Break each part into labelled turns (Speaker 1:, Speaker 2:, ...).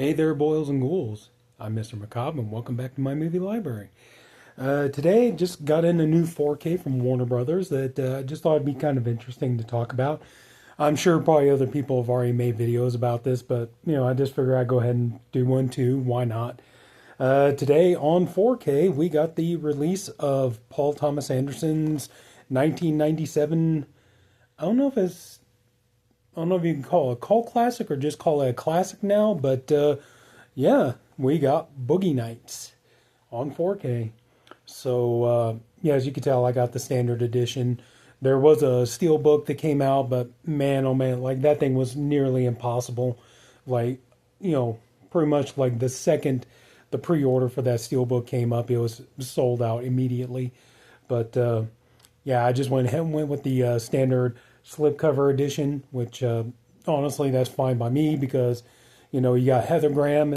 Speaker 1: Hey there, boils and ghouls. I'm Mr. Macabre, and welcome back to my movie library. Today, just got in a new 4K from Warner Brothers that just thought it'd be kind of interesting to talk about. I'm sure probably other people have already made videos about this, but I just figured I'd go ahead and do one too. Why not? Today on 4K, we got the release of Paul Thomas Anderson's 1997. I don't know if it's I don't know if you can call it a cult classic or just call it a classic now, but yeah, we got Boogie Nights on 4K. So yeah, as you can tell, I got the standard edition. There was a steelbook that came out, but man, oh man, like that thing was nearly impossible. Like, pretty much like the second the pre-order for that steelbook came up, it was sold out immediately. But yeah, I just went ahead and went with the standard slipcover edition, which honestly, that's fine by me because, you got Heather Graham,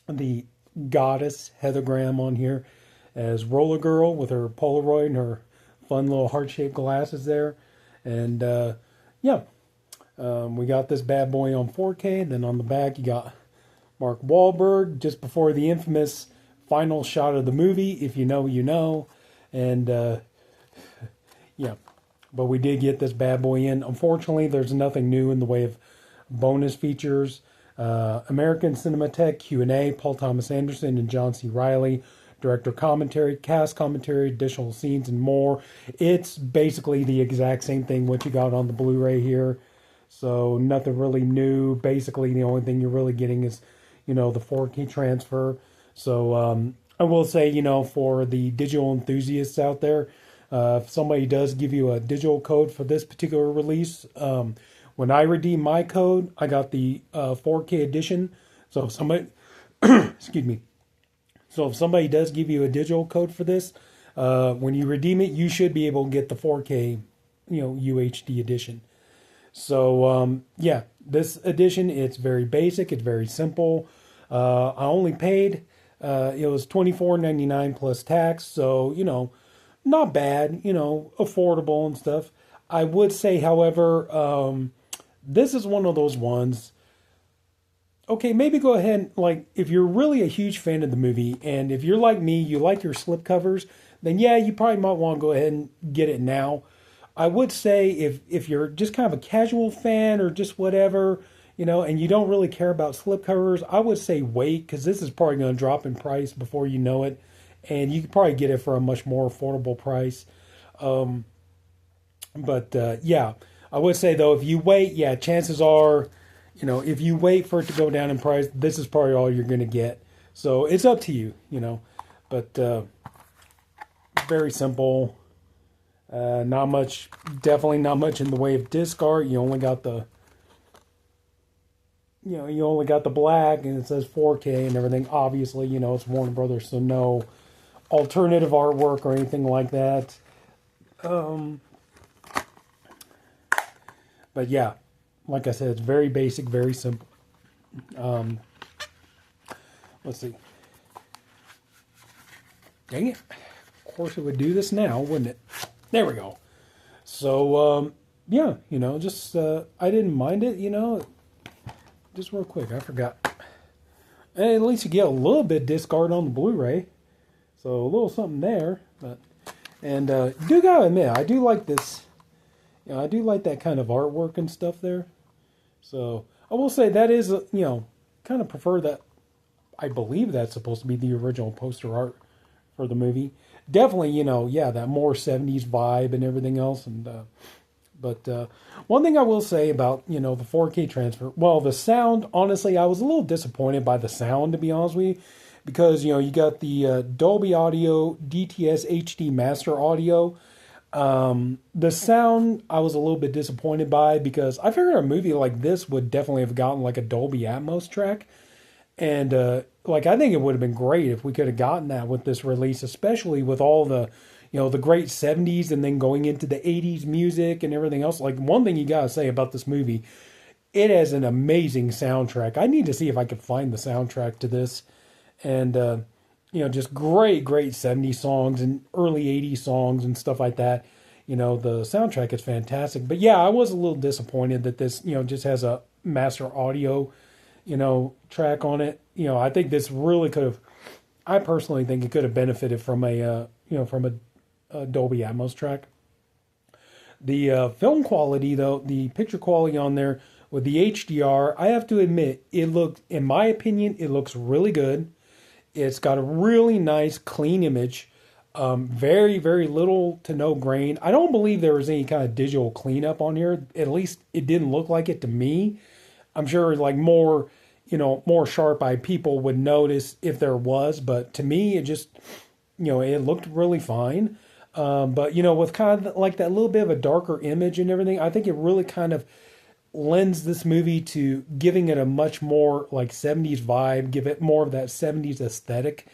Speaker 1: the goddess Heather Graham on here as Roller Girl with her Polaroid and her fun little heart-shaped glasses there. And yeah, we got this bad boy on 4K. Then on the back, you got Mark Wahlberg just before the infamous final shot of the movie. If you know, you know. And yeah, but we did get this bad boy in. Unfortunately, there's nothing new in the way of bonus features. American Cinematheque Q&A, Paul Thomas Anderson and John C. Reilly, director commentary, cast commentary, additional scenes, and more. It's basically the exact same thing what you got on the Blu-ray here. So nothing really new. Basically, the only thing you're really getting is, the 4K transfer. So I will say, for the digital enthusiasts out there, if somebody does give you a digital code for this particular release, when I redeem my code, I got the 4K edition. So if somebody, excuse me. So if somebody does give you a digital code for this, when you redeem it, you should be able to get the 4K, UHD edition. So yeah, this edition, it's very basic, it's very simple. I only paid, it was $24.99 plus tax, so not bad, affordable and stuff. I would say, however, this is one of those ones. Okay, maybe go ahead, like, if you're really a huge fan of the movie, and if you're like me, you like your slipcovers, then yeah, you probably might want to go ahead and get it now. I would say if you're just kind of a casual fan or just whatever, and you don't really care about slipcovers, I would say wait, because this is probably going to drop in price before you know it, and you could probably get it for a much more affordable price. But yeah, I would say though, if you wait, yeah, chances are, if you wait for it to go down in price, this is probably all you're going to get. So it's up to you, but very simple. Not much, definitely not much in the way of disc art. You only got the, you only got the black and it says 4K and everything. Obviously, it's Warner Brothers, so no alternative artwork or anything like that. But yeah, like I said, it's very basic, very simple. Let's see. Dang it. Of course it would do this now, wouldn't it? There we go. So, yeah, just, I didn't mind it, just real quick, I forgot. And at least you get a little bit disc art on the Blu-ray. So a little something there, and do gotta admit, I do like this. I do like that kind of artwork and stuff there. So I will say that is, kind of prefer that. I believe that's supposed to be the original poster art for the movie. Definitely, yeah, that more 70s vibe and everything else. And but one thing I will say about, the 4K transfer, well, the sound, honestly, I was a little disappointed by the sound, to be honest with you, because, you got the Dolby Audio DTS HD Master Audio. The sound I was a little bit disappointed by because I figured a movie like this would definitely have gotten like a Dolby Atmos track. And I think it would have been great if we could have gotten that with this release, especially with all the, the great 70s and then going into the 80s music and everything else. Like, one thing you got to say about this movie, it has an amazing soundtrack. I need to see if I could find the soundtrack to this. And, just great 70s songs and early 80s songs and stuff like that. The soundtrack is fantastic. But yeah, I was a little disappointed that this, just has a master audio track on it. I think this really could have. I personally think it could have benefited from a Dolby Atmos track. The film quality, though, the picture quality on there with the HDR, I have to admit, in my opinion, it looks really good. It's got a really nice, clean image. Very, very little to no grain. I don't believe there was any kind of digital cleanup on here. At least it didn't look like it to me. I'm sure like more sharp-eyed people would notice if there was, but to me, it just, it looked really fine. But with kind of like that little bit of a darker image and everything, I think it really kind of lends this movie to giving it a much more like 70s vibe, give it more of that 70s aesthetic.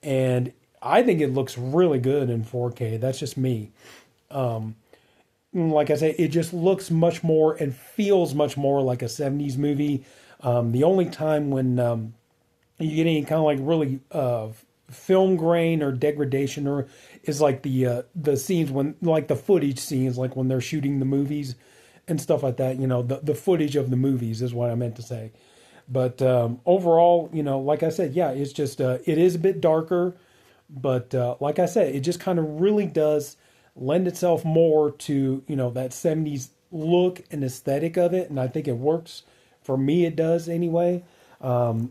Speaker 1: And I think it looks really good in 4K. That's just me. Like I say, it just looks much more and feels much more like a 70s movie. The only time when you get any kind of like really film grain or degradation or is like the scenes when like the footage scenes, like when they're shooting the movies and stuff like that. The footage of the movies is what I meant to say. But overall, like I said, yeah, it's just it is a bit darker, but like I said, it just kind of really does lend itself more to that 70s look and aesthetic of it, and I think it works. For me, it does anyway.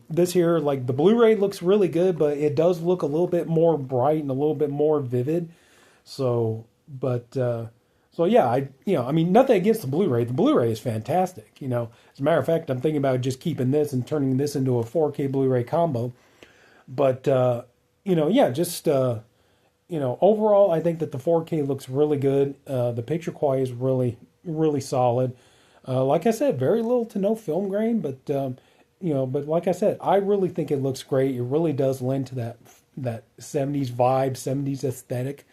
Speaker 1: This here, like the Blu-ray looks really good, but it does look a little bit more bright and a little bit more vivid. So, so yeah, I mean, nothing against the Blu-ray. The Blu-ray is fantastic. As a matter of fact, I'm thinking about just keeping this and turning this into a 4K Blu-ray combo. But, yeah, just, overall, I think that the 4K looks really good. The picture quality is really, really solid. Like I said, very little to no film grain, but but like I said, I really think it looks great. It really does lend to that 70s vibe, 70s aesthetic,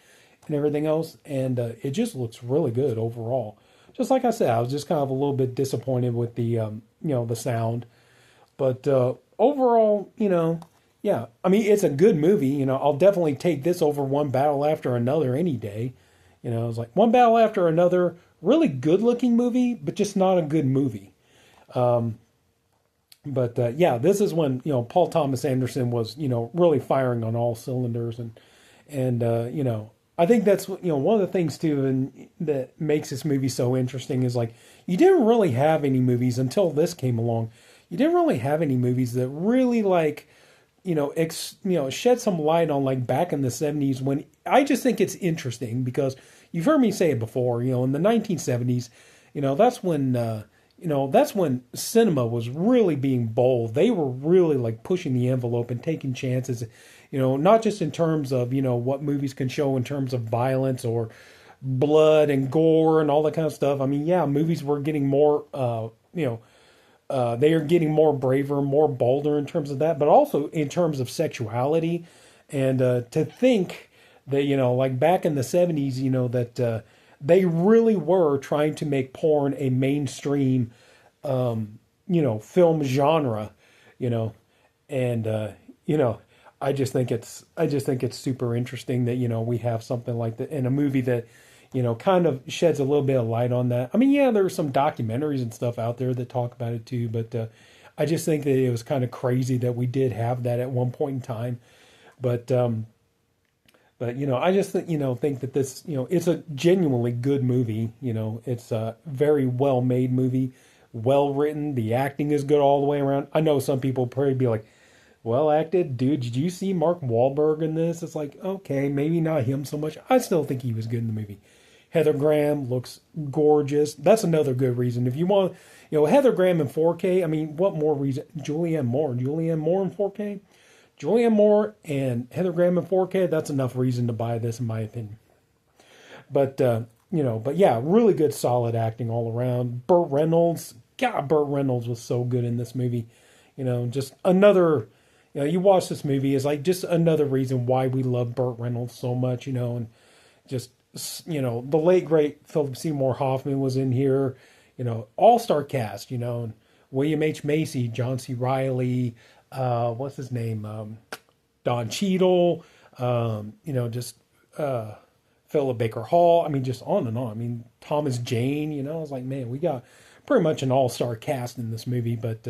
Speaker 1: and everything else, and it just looks really good overall. Just like I said, I was just kind of a little bit disappointed with the the sound, but overall, yeah, I mean it's a good movie. I'll definitely take this over One Battle After Another any day. It's like One Battle After Another, really good looking movie, but just not a good movie. But yeah, this is when Paul Thomas Anderson was really firing on all cylinders, and I think that's one of the things too, and that makes this movie so interesting is like you didn't really have any movies until this came along. You didn't really have any movies that really like shed some light on like back in the 70s when I just think it's interesting because you've heard me say it before, in the 1970s, that's when cinema was really being bold. They were really like pushing the envelope and taking chances, not just in terms of, what movies can show in terms of violence or blood and gore and all that kind of stuff. I mean, yeah, movies were getting more, they are getting more braver, more bolder in terms of that, but also in terms of sexuality. And to think that, like back in the 70s, that they really were trying to make porn a mainstream, film genre, and, I just think it's super interesting that, we have something like that in a movie that, kind of sheds a little bit of light on that. I mean, yeah, there are some documentaries and stuff out there that talk about it too, but I just think that it was kind of crazy that we did have that at one point in time. But I just think that this it's a genuinely good movie. It's a very well made movie, well written. The acting is good all the way around. I know some people probably be like, well acted, dude. Did you see Mark Wahlberg in this? It's like, okay, maybe not him so much. I still think he was good in the movie. Heather Graham looks gorgeous. That's another good reason. If you want, Heather Graham in 4K, I mean, what more reason? Julianne Moore in 4K? Julianne Moore and Heather Graham in 4K, that's enough reason to buy this, in my opinion. But, but yeah, really good, solid acting all around. Burt Reynolds, God, Burt Reynolds was so good in this movie. Just another, you watch this movie, is like just another reason why we love Burt Reynolds so much, and just, the late, great Philip Seymour Hoffman was in here, all-star cast, and William H. Macy, John C. Reilly, what's his name? Don Cheadle, just Philip Baker Hall. I mean, just on and on. I mean, Thomas Jane, I was like, man, we got pretty much an all-star cast in this movie. But,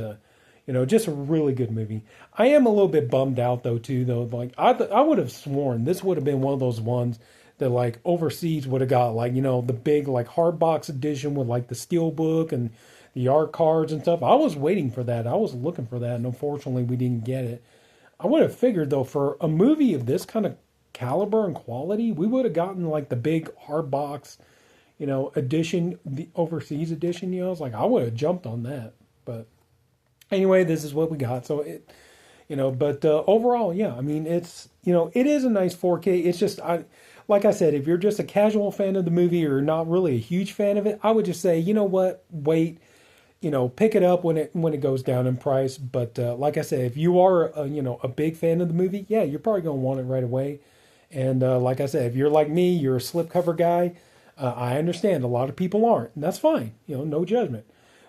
Speaker 1: Just a really good movie. I am a little bit bummed out though too though. Like I would have sworn this would have been one of those ones that like overseas would have got like the big like hardbox edition with like the steel book and the art cards and stuff. I was waiting for that. I was looking for that, and unfortunately we didn't get it. I would have figured though for a movie of this kind of caliber and quality, we would have gotten like the big hardbox, edition, the overseas edition. I was like, I would have jumped on that, but anyway, this is what we got. So but overall, yeah, I mean, it is a nice 4K. It's just, like I said, if you're just a casual fan of the movie or not really a huge fan of it, I would just say, you know what, wait, pick it up when it goes down in price. But like I said, if you are a big fan of the movie, yeah, you're probably gonna want it right away. And like I said, if you're like me, you're a slipcover guy. I understand a lot of people aren't, and that's fine. No judgment.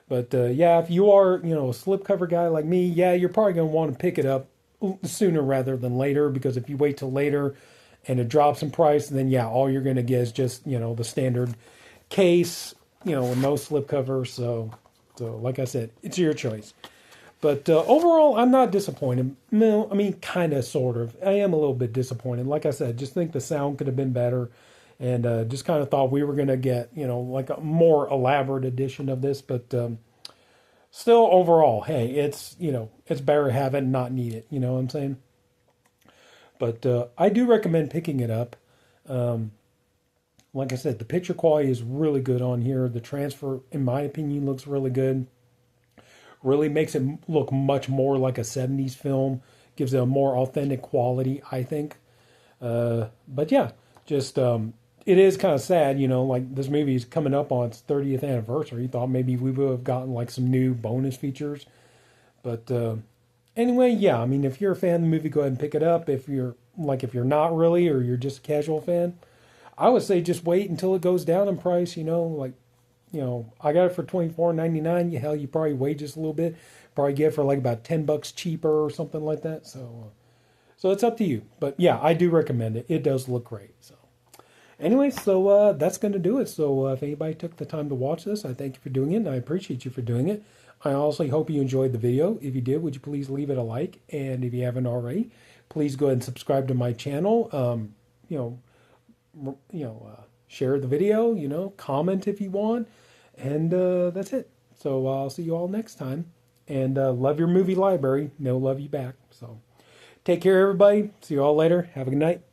Speaker 1: But yeah, if you are, a slipcover guy like me, yeah, you're probably going to want to pick it up sooner rather than later, because if you wait till later and it drops in price, then yeah, all you're going to get is just, the standard case, with no slipcover. So like I said, it's your choice. But overall, I'm not disappointed. No, I mean, kind of, sort of. I am a little bit disappointed. Like I said, just think the sound could have been better. And just kind of thought we were going to get, like a more elaborate edition of this. But still, overall, hey, it's better to have it and not need it. You know what I'm saying? But I do recommend picking it up. Like I said, the picture quality is really good on here. The transfer, in my opinion, looks really good. Really makes it look much more like a 70s film. Gives it a more authentic quality, I think. But yeah, just... it is kind of sad, like this movie is coming up on its 30th anniversary. Thought maybe we would have gotten like some new bonus features. But anyway, yeah, I mean, if you're a fan of the movie, go ahead and pick it up. If you're not really, or you're just a casual fan, I would say just wait until it goes down in price, I got it for $24.99. Hell, you probably wait just a little bit. Probably get it for like about $10 cheaper or something like that. So it's up to you. But yeah, I do recommend it. It does look great. So. Anyway, so that's going to do it. So if anybody took the time to watch this, I thank you for doing it, and I appreciate you for doing it. I also hope you enjoyed the video. If you did, would you please leave it a like? And if you haven't already, please go ahead and subscribe to my channel. Share the video. Comment if you want, and that's it. So I'll see you all next time. And love your movie library. No, love you back. So take care, everybody. See you all later. Have a good night.